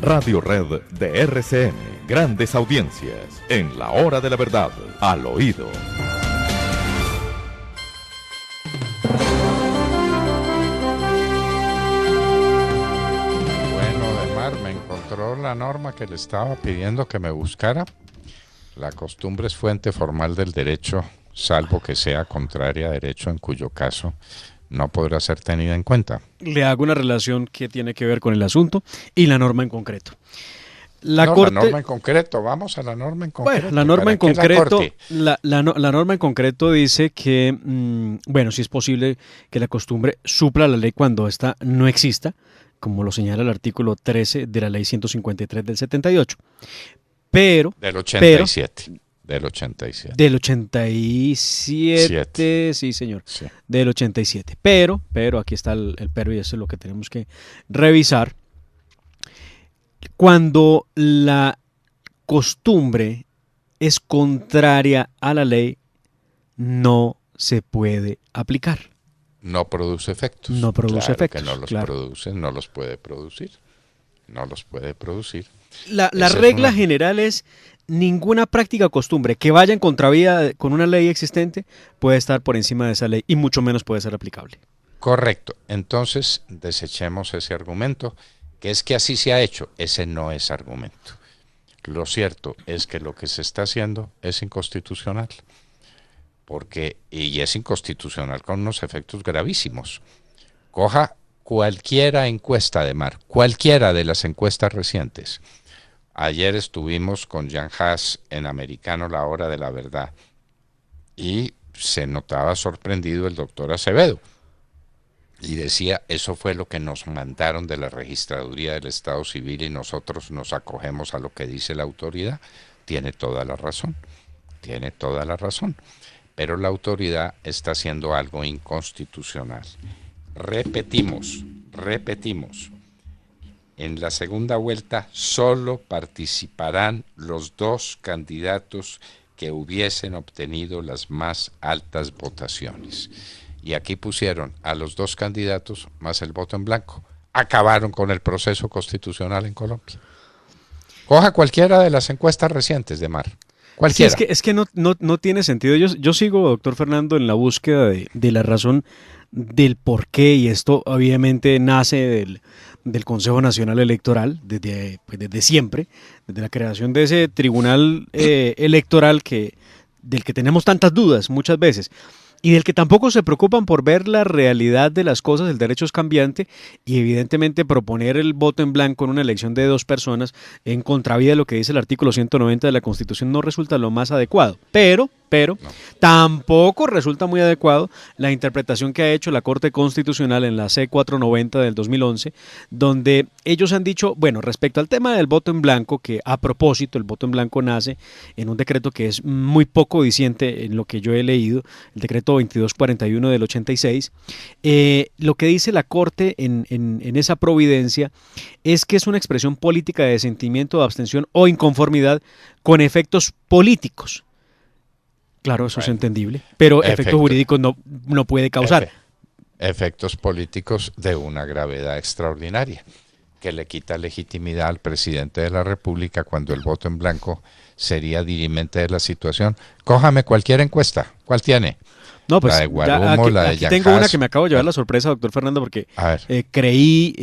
Radio Red de RCN. Grandes audiencias en la hora de la verdad, al oído. Bueno, Demar, me encontró la norma que le estaba pidiendo que me buscara. La costumbre es fuente formal del derecho, salvo que sea contraria a derecho, en cuyo caso no podrá ser tenida en cuenta. Le hago una relación que tiene que ver con el asunto y la norma en concreto. La norma en concreto, vamos a la norma en concreto. Bueno, la norma en concreto, la norma en concreto dice que, bueno, si es posible que la costumbre supla la ley cuando ésta no exista, como lo señala el artículo 13 de la ley 153 del 78. Pero... Del 87. Del 87. Del 87, sí señor, sí. Del 87. Pero aquí está el pero y eso es lo que tenemos que revisar. Cuando la costumbre es contraria a la ley, no se puede aplicar. No produce efectos. No produce efectos. Que no los produce, no los puede producir. No los puede producir. La regla general es: ninguna práctica o costumbre que vaya en contravía con una ley existente puede estar por encima de esa ley y mucho menos puede ser aplicable. Correcto. Entonces, desechemos ese argumento, que es que así se ha hecho. Ese no es argumento. Lo cierto es que lo que se está haciendo es inconstitucional. Y es inconstitucional con unos efectos gravísimos. Coja cualquiera encuesta de Mar, cualquiera de las encuestas recientes. Ayer estuvimos con Jan Haas en Americano, La Hora de la Verdad, y se notaba sorprendido el doctor Acevedo. Y decía, eso fue lo que nos mandaron de la Registraduría del Estado Civil y nosotros nos acogemos a lo que dice la autoridad. Tiene toda la razón, tiene toda la razón. Pero la autoridad está haciendo algo inconstitucional. Repetimos. En la segunda vuelta solo participarán los dos candidatos que hubiesen obtenido las más altas votaciones. Y aquí pusieron a los dos candidatos más el voto en blanco. Acabaron con el proceso constitucional en Colombia. Coja cualquiera de las encuestas recientes de Mar. Cualquiera. Sí, es que no tiene sentido. Yo sigo, doctor Fernando, en la búsqueda de la razón del por qué, y esto obviamente nace del Consejo Nacional Electoral, desde siempre, desde la creación de ese tribunal electoral del que tenemos tantas dudas muchas veces, y del que tampoco se preocupan por ver la realidad de las cosas. El derecho es cambiante y evidentemente proponer el voto en blanco en una elección de dos personas en contravía de lo que dice el artículo 190 de la Constitución no resulta lo más adecuado, pero no. Tampoco resulta muy adecuado la interpretación que ha hecho la Corte Constitucional en la C490 del 2011, donde ellos han dicho, bueno, respecto al tema del voto en blanco, que a propósito el voto en blanco nace en un decreto que es muy poco diciente en lo que yo he leído, el decreto 2241 del 86, lo que dice la Corte en esa providencia es que es una expresión política de sentimiento de abstención o inconformidad con efectos políticos. Claro, eso es entendible, pero efectos jurídicos no puede causar. Efectos políticos de una gravedad extraordinaria, que le quita legitimidad al presidente de la República cuando el voto en blanco sería dirimente de la situación. Cójame cualquier encuesta. ¿Cuál tiene? No, pues la de Guarumo, la de aquí tengo Jan una Haas. que me acabo de llevar la sorpresa, doctor Fernando, porque creí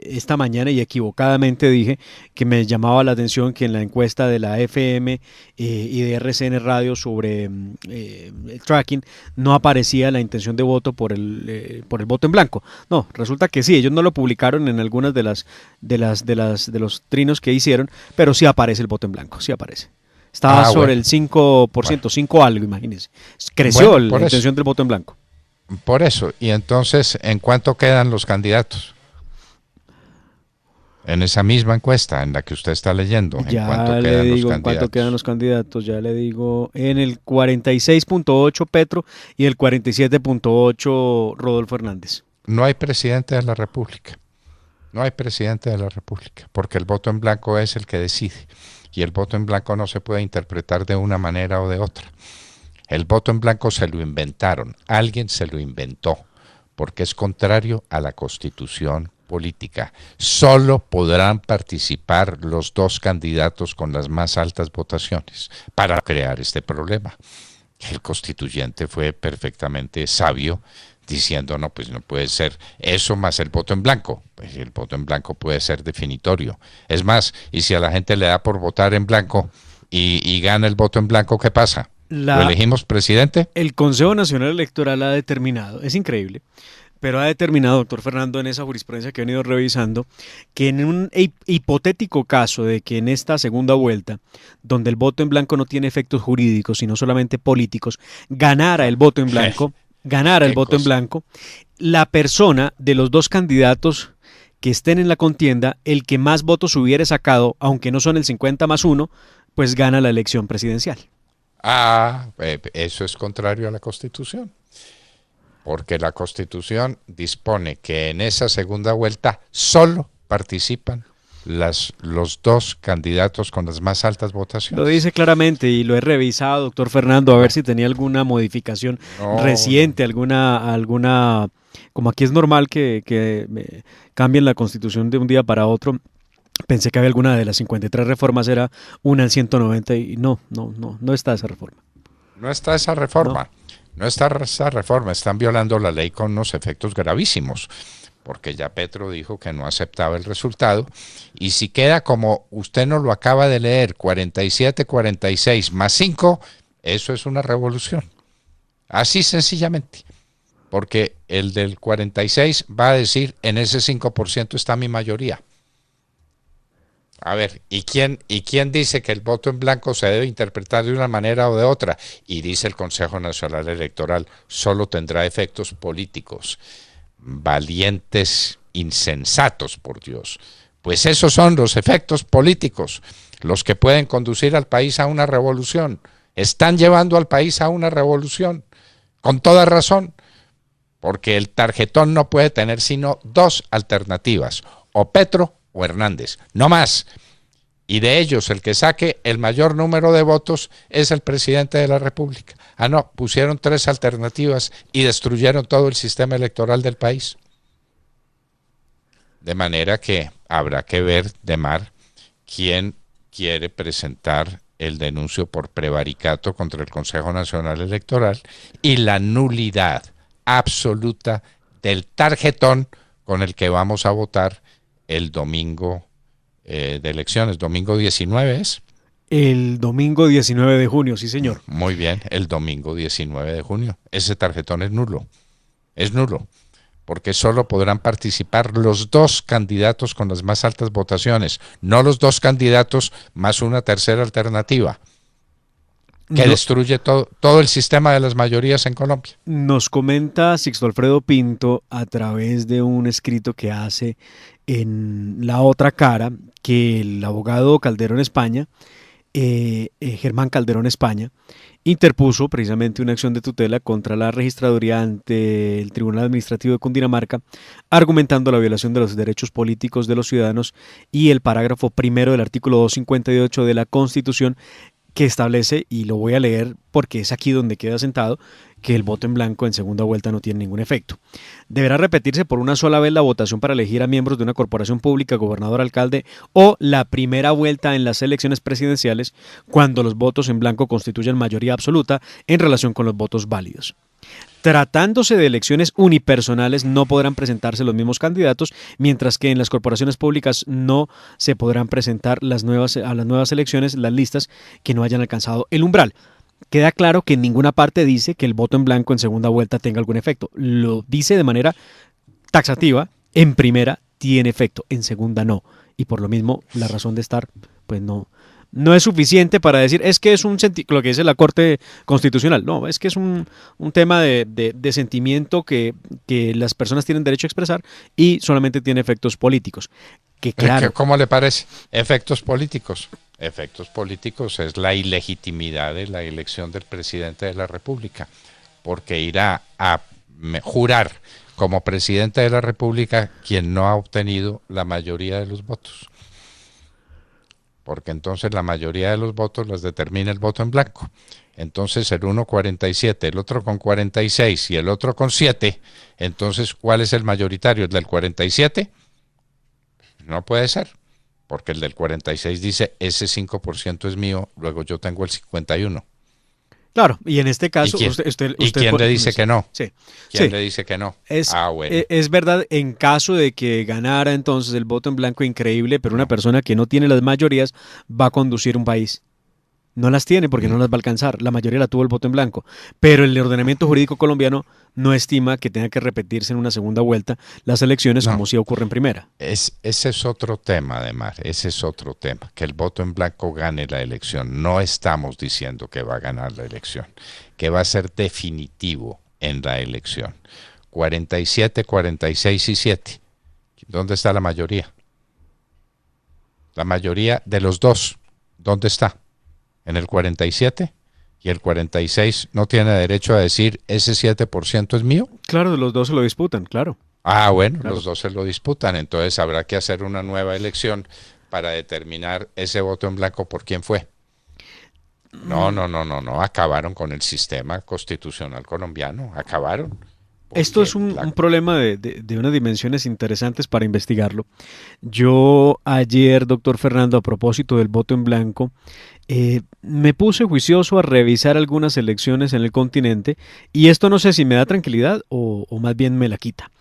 esta mañana y equivocadamente dije que me llamaba la atención que en la encuesta de la FM y de RCN Radio sobre el tracking no aparecía la intención de voto por el voto en blanco. No, resulta que sí, ellos no lo publicaron en algunas de los trinos que hicieron, pero sí aparece el voto en blanco, sí aparece. Estaba sobre el 5%, 5 algo, imagínense. Creció la intención del voto en blanco. Por eso, y entonces, ¿en cuánto quedan los candidatos? En esa misma encuesta en la que usted está leyendo, ¿en cuánto quedan los candidatos? Ya le digo, en el 46.8 Petro y el 47.8 Rodolfo Hernández. No hay presidente de la República. No hay presidente de la República, porque el voto en blanco es el que decide. Y el voto en blanco no se puede interpretar de una manera o de otra. El voto en blanco se lo inventaron, alguien se lo inventó, porque es contrario a la Constitución política. Solo podrán participar los dos candidatos con las más altas votaciones para crear este problema. El constituyente fue perfectamente sabio diciendo, no, pues no puede ser eso más el voto en blanco. Pues el voto en blanco puede ser definitorio. Es más, y si a la gente le da por votar en blanco y gana el voto en blanco, ¿qué pasa? ¿Lo elegimos presidente? El Consejo Nacional Electoral ha determinado, es increíble, pero ha determinado, doctor Fernando, en esa jurisprudencia que he venido revisando, que en un hipotético caso de que en esta segunda vuelta, donde el voto en blanco no tiene efectos jurídicos, sino solamente políticos, ganara el voto en blanco, la persona de los dos candidatos que estén en la contienda, el que más votos hubiere sacado, aunque no son el 50+1, pues gana la elección presidencial. Eso es contrario a la Constitución, porque la Constitución dispone que en esa segunda vuelta solo participan los dos candidatos con las más altas votaciones. Lo dice claramente y lo he revisado, doctor Fernando, a ver si tenía alguna modificación reciente, alguna, como aquí es normal que cambien la Constitución de un día para otro. Pensé que había alguna de las 53 reformas, era una al 190 y no está esa reforma. No está esa reforma, no está esa reforma, están violando la ley con unos efectos gravísimos, porque ya Petro dijo que no aceptaba el resultado, y si queda como usted nos lo acaba de leer, 47-46 más 5, eso es una revolución, así sencillamente, porque el del 46 va a decir, en ese 5% está mi mayoría. A ver, ¿y quién dice que el voto en blanco se debe interpretar de una manera o de otra? Y dice el Consejo Nacional Electoral, solo tendrá efectos políticos. Valientes insensatos, por Dios. Pues esos son los efectos políticos, los que pueden conducir al país a una revolución. Están llevando al país a una revolución, con toda razón, porque el tarjetón no puede tener sino dos alternativas, o Petro o Hernández, no más. Y de ellos el que saque el mayor número de votos es el presidente de la República. No, pusieron tres alternativas y destruyeron todo el sistema electoral del país. De manera que habrá que ver, Demar, quién quiere presentar el denuncio por prevaricato contra el Consejo Nacional Electoral y la nulidad absoluta del tarjetón con el que vamos a votar el domingo de elecciones, domingo 19 es. El domingo 19 de junio, sí señor. Muy bien, el domingo 19 de junio. Ese tarjetón es nulo, porque solo podrán participar los dos candidatos con las más altas votaciones, no los dos candidatos más una tercera alternativa, que destruye todo el sistema de las mayorías en Colombia. Nos comenta Sixto Alfredo Pinto a través de un escrito que hace en La Otra Cara que el abogado Calderón España, Germán Calderón España, interpuso precisamente una acción de tutela contra la registraduría ante el Tribunal Administrativo de Cundinamarca, argumentando la violación de los derechos políticos de los ciudadanos y el parágrafo primero del artículo 258 de la Constitución, que establece, y lo voy a leer porque es aquí donde queda sentado, que el voto en blanco en segunda vuelta no tiene ningún efecto. Deberá repetirse por una sola vez la votación para elegir a miembros de una corporación pública, gobernador, alcalde o la primera vuelta en las elecciones presidenciales cuando los votos en blanco constituyen mayoría absoluta en relación con los votos válidos. Tratándose de elecciones unipersonales, no podrán presentarse los mismos candidatos, mientras que en las corporaciones públicas no se podrán presentar a las nuevas elecciones las listas que no hayan alcanzado el umbral. Queda claro que en ninguna parte dice que el voto en blanco en segunda vuelta tenga algún efecto. Lo dice de manera taxativa, en primera tiene efecto, en segunda no. Y por lo mismo, la razón de estar, pues no es suficiente para decir, es que es lo que dice la Corte Constitucional. No, es que es un tema de sentimiento que las personas tienen derecho a expresar y solamente tiene efectos políticos. Que claro. ¿Cómo le parece? Efectos políticos. Efectos políticos es la ilegitimidad de la elección del presidente de la República, porque irá a jurar como presidente de la República quien no ha obtenido la mayoría de los votos. Porque entonces la mayoría de los votos las determina el voto en blanco. Entonces el uno 47, el otro con 46 y el otro con 7, entonces ¿cuál es el mayoritario? ¿El del 47? No puede ser, porque el del 46 dice, ese 5% es mío, luego yo tengo el 51%. Claro, y en este caso... ¿Y quién le dice que no? Sí. ¿Quién le dice que no? Bueno. Es verdad, en caso de que ganara entonces el voto en blanco, increíble, pero una persona que no tiene las mayorías va a conducir un país. No las tiene porque no las va a alcanzar. La mayoría la tuvo el voto en blanco. Pero el ordenamiento jurídico colombiano no estima que tenga que repetirse en una segunda vuelta las elecciones como si ocurre en primera. Ese es otro tema, Ademar. Ese es otro tema. Que el voto en blanco gane la elección. No estamos diciendo que va a ganar la elección. Que va a ser definitivo en la elección. 47, 46 y 7. ¿Dónde está la mayoría? La mayoría de los dos. ¿Dónde está? En el 47, y el 46 no tiene derecho a decir ese 7% es mío. Claro, los dos se lo disputan, claro. Bueno, claro. Los dos se lo disputan, entonces habrá que hacer una nueva elección para determinar ese voto en blanco por quién fue. No, acabaron con el sistema constitucional colombiano, acabaron. Esto es un problema de unas dimensiones interesantes para investigarlo. Yo ayer, doctor Fernando, a propósito del voto en blanco, me puse juicioso a revisar algunas elecciones en el continente y esto no sé si me da tranquilidad o más bien me la quita.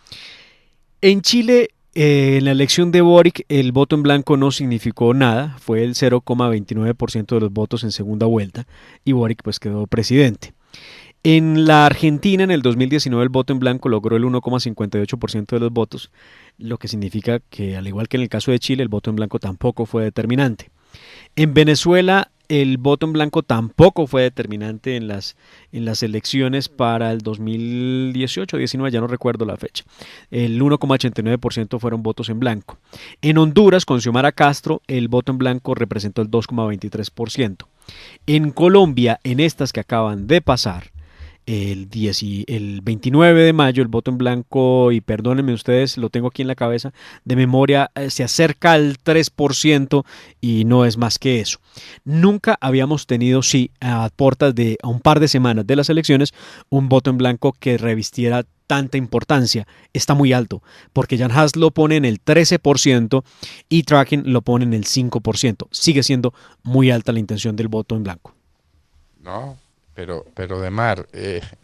En Chile, en la elección de Boric, el voto en blanco no significó nada, fue el 0,29% de los votos en segunda vuelta y Boric pues quedó presidente. En la Argentina, en el 2019, el voto en blanco logró el 1,58% de los votos, lo que significa que, al igual que en el caso de Chile, el voto en blanco tampoco fue determinante. En Venezuela, el voto en blanco tampoco fue determinante en las elecciones para el 2018-19, ya no recuerdo la fecha. El 1,89% fueron votos en blanco. En Honduras, con Xiomara Castro, el voto en blanco representó el 2,23%. En Colombia, en estas que acaban de pasar, el 29 de mayo el voto en blanco, y perdónenme ustedes, lo tengo aquí en la cabeza de memoria, se acerca al 3% y no es más que eso. Nunca habíamos tenido, a puertas de a un par de semanas de las elecciones, un voto en blanco que revistiera tanta importancia. Está muy alto, porque Jan Haas lo pone en el 13% y Tracking lo pone en el 5%. Sigue siendo muy alta la intención del voto en blanco. Pero Ademar,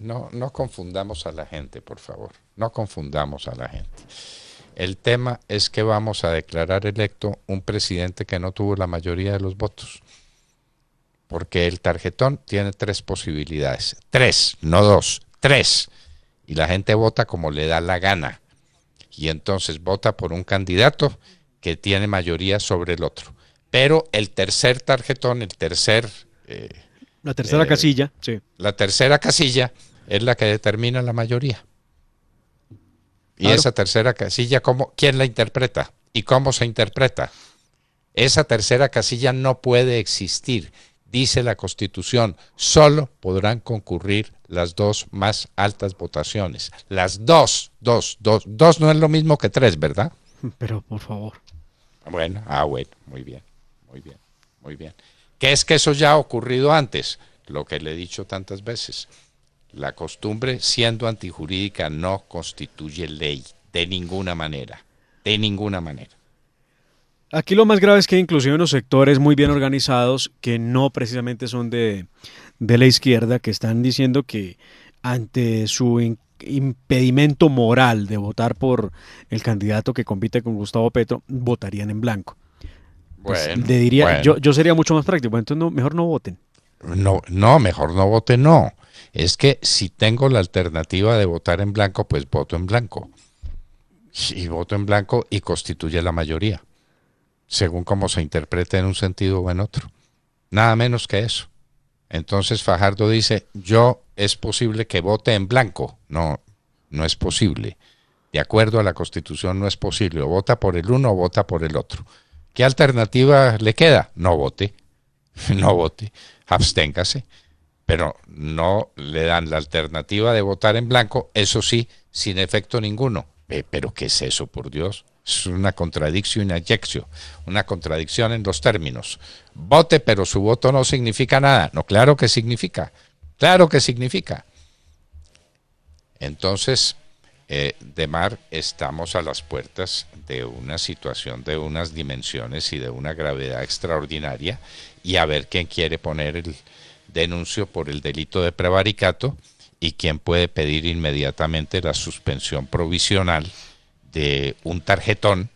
no confundamos a la gente, por favor. No confundamos a la gente. El tema es que vamos a declarar electo un presidente que no tuvo la mayoría de los votos. Porque el tarjetón tiene 3 posibilidades. 3, no 2, 3. Y la gente vota como le da la gana. Y entonces vota por un candidato que tiene mayoría sobre el otro. Pero el tercer tarjetón, la tercera casilla, sí. La tercera casilla es la que determina la mayoría. Y esa tercera casilla, ¿quién la interpreta? ¿Y cómo se interpreta? Esa tercera casilla no puede existir. Dice la Constitución, solo podrán concurrir las 2 más altas votaciones. Las 2 no es lo mismo que 3, ¿verdad? Pero, por favor. Bueno, muy bien. ¿Qué es que eso ya ha ocurrido antes? Lo que le he dicho tantas veces. La costumbre, siendo antijurídica, no constituye ley de ninguna manera. De ninguna manera. Aquí lo más grave es que inclusive unos sectores muy bien organizados que no precisamente son de la izquierda, que están diciendo que ante su impedimento moral de votar por el candidato que compite con Gustavo Petro, votarían en blanco. Pues le diría, yo sería mucho más práctico, entonces mejor no voten. No, mejor no voten, no. Es que si tengo la alternativa de votar en blanco, pues voto en blanco. Y voto en blanco y constituye la mayoría, según cómo se interprete en un sentido o en otro. Nada menos que eso. Entonces Fajardo dice, es posible que vote en blanco. No es posible. De acuerdo a la Constitución no es posible. O vota por el uno o vota por el otro. ¿Qué alternativa le queda? No vote, absténgase, pero no le dan la alternativa de votar en blanco, eso sí, sin efecto ninguno. ¿Pero qué es eso, por Dios? Es una contradicción inadjectio, una contradicción en los términos. Vote, pero su voto no significa nada. No, claro que significa. Entonces, de mar, estamos a las puertas de una situación de unas dimensiones y de una gravedad extraordinaria, y a ver quién quiere poner el denuncio por el delito de prevaricato y quién puede pedir inmediatamente la suspensión provisional de un tarjetón,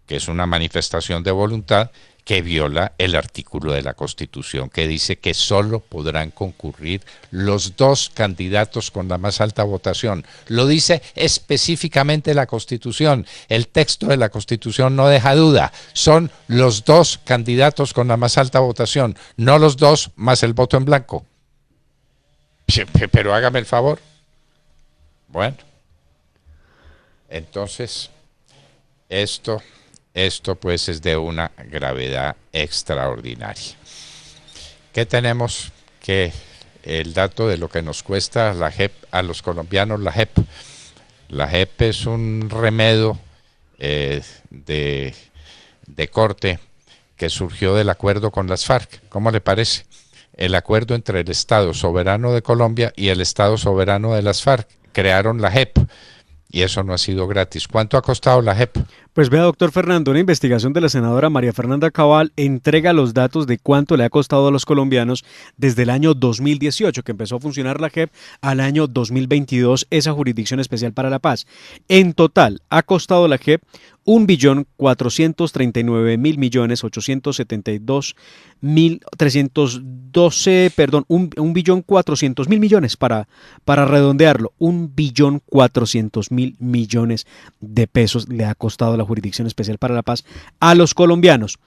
que es una manifestación de voluntad que viola el artículo de la Constitución que dice que solo podrán concurrir los 2 candidatos con la más alta votación. Lo dice específicamente la Constitución. El texto de la Constitución no deja duda. Son los 2 candidatos con la más alta votación, no los 2 más el voto en blanco. Pero hágame el favor. Bueno, entonces, esto pues es de una gravedad extraordinaria. ¿Qué tenemos? Que el dato de lo que nos cuesta la JEP a los colombianos, la JEP. La JEP es un remedio de corte que surgió del acuerdo con las FARC. ¿Cómo le parece? El acuerdo entre el Estado soberano de Colombia y el Estado soberano de las FARC. Crearon la JEP. Y eso no ha sido gratis. ¿Cuánto ha costado la JEP? Pues vea, doctor Fernando, una investigación de la senadora María Fernanda Cabal entrega los datos de cuánto le ha costado a los colombianos desde el año 2018, que empezó a funcionar la JEP, al año 2022, esa Jurisdicción Especial para la Paz. En total, ha costado la JEP 1.439.872.312, perdón, 1.400.000.000.000 para redondearlo, 1.400.000.000.000 de pesos le ha costado la Jurisdicción Especial para la Paz a los colombianos.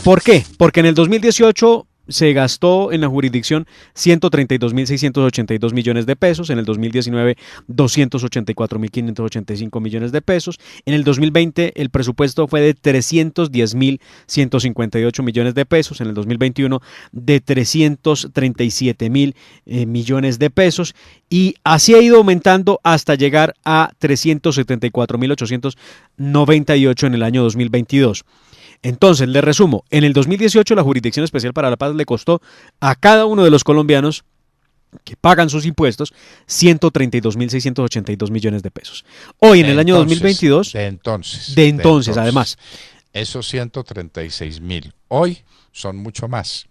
¿Por qué? Porque en el 2018 se gastó en la jurisdicción 132.682 millones de pesos, en el 2019 284.585 millones de pesos, en el 2020 el presupuesto fue de 310.158 millones de pesos, en el 2021 de 337.000 millones de pesos, y así ha ido aumentando hasta llegar a 374.898 en el año 2022. Entonces, le resumo, en el 2018 la Jurisdicción Especial para la Paz le costó a cada uno de los colombianos que pagan sus impuestos 132.682 millones de pesos. Hoy, en el año 2022... De entonces, además. Esos 136.000 hoy son mucho más.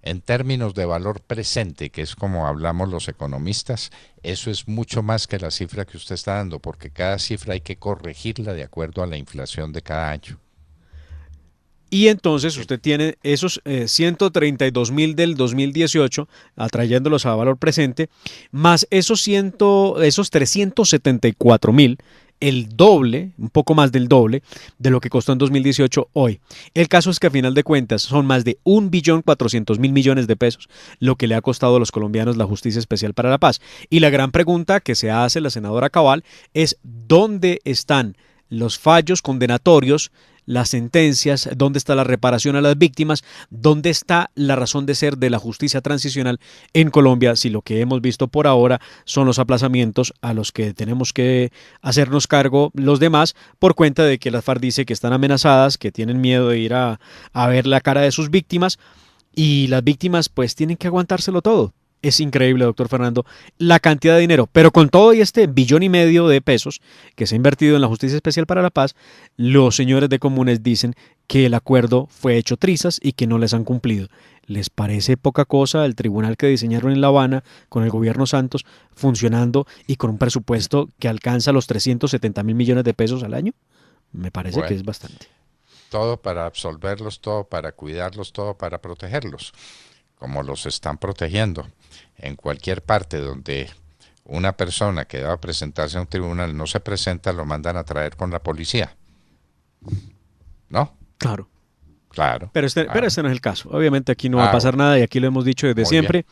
En términos de valor presente, que es como hablamos los economistas, eso es mucho más que la cifra que usted está dando, porque cada cifra hay que corregirla de acuerdo a la inflación de cada año. Y entonces usted tiene esos 132.000 del 2018, atrayéndolos a valor presente, más esos 374.000, el doble, un poco más del doble de lo que costó en 2018 hoy. El caso es que a final de cuentas son más de 1.400.000 millones de pesos lo que le ha costado a los colombianos la Justicia Especial para la Paz. Y la gran pregunta que se hace la senadora Cabal es ¿dónde están los fallos condenatorios, las sentencias, dónde está la reparación a las víctimas, dónde está la razón de ser de la justicia transicional en Colombia, si lo que hemos visto por ahora son los aplazamientos a los que tenemos que hacernos cargo los demás por cuenta de que la FARC dice que están amenazadas, que tienen miedo de ir a ver la cara de sus víctimas, y las víctimas pues tienen que aguantárselo todo. Es increíble, doctor Fernando, la cantidad de dinero, pero con todo y este 1,5 billones de pesos que se ha invertido en la Justicia Especial para la Paz, los señores de Comunes dicen que el acuerdo fue hecho trizas y que no les han cumplido. ¿Les parece poca cosa el tribunal que diseñaron en La Habana con el gobierno Santos funcionando y con un presupuesto que alcanza los 370.000 millones de pesos al año? Me parece que es bastante. Todo para absolverlos, todo para cuidarlos, todo para protegerlos, como los están protegiendo. En cualquier parte donde una persona que va a presentarse a un tribunal no se presenta, lo mandan a traer con la policía. ¿No? Claro. Claro. Pero este no es el caso. Obviamente aquí no va a pasar nada y aquí lo hemos dicho desde siempre.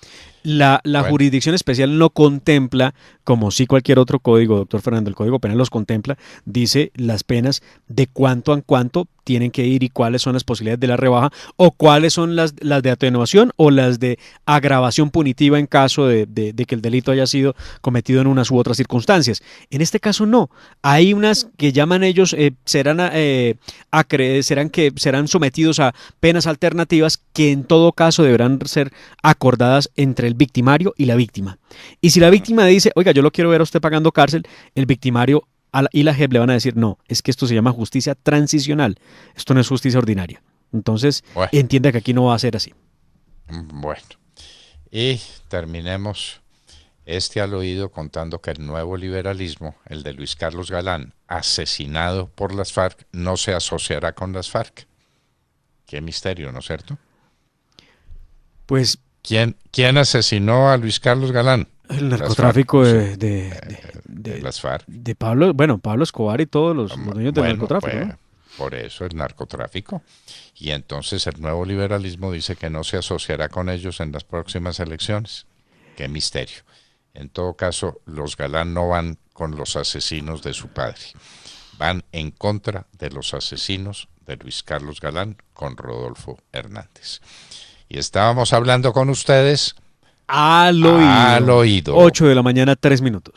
La jurisdicción especial no contempla, como sí cualquier otro código, doctor Fernando, el Código Penal los contempla, dice las penas de cuánto en cuánto tienen que ir y cuáles son las posibilidades de la rebaja o cuáles son las de atenuación o las de agravación punitiva en caso de que el delito haya sido cometido en unas u otras circunstancias. En este caso no. Hay unas que llaman ellos, serán sometidos a penas alternativas que en todo caso deberán ser acordadas entre el victimario y la víctima. Y si la víctima dice, oiga, yo lo quiero ver a usted pagando cárcel, el victimario y la JEP le van a decir, no, es que esto se llama justicia transicional, esto no es justicia ordinaria. Entonces, Bueno. entienda que aquí no va a ser así. Bueno, y terminemos al oído contando que el nuevo liberalismo, el de Luis Carlos Galán, asesinado por las FARC, no se asociará con las FARC. Qué misterio, ¿no es cierto? Pues ¿Quién asesinó a Luis Carlos Galán? el narcotráfico de las FARC. de Pablo, bueno, Pablo Escobar y todos los dueños del narcotráfico, pues, ¿no? Por eso el narcotráfico. Y entonces el nuevo liberalismo dice que no se asociará con ellos en las próximas elecciones. Qué misterio. En todo caso, los Galán no van con los asesinos de su padre. Van en contra de los asesinos de Luis Carlos Galán con Rodolfo Hernández. Y estábamos hablando con ustedes Al oído. 8 de la mañana, 3 minutos.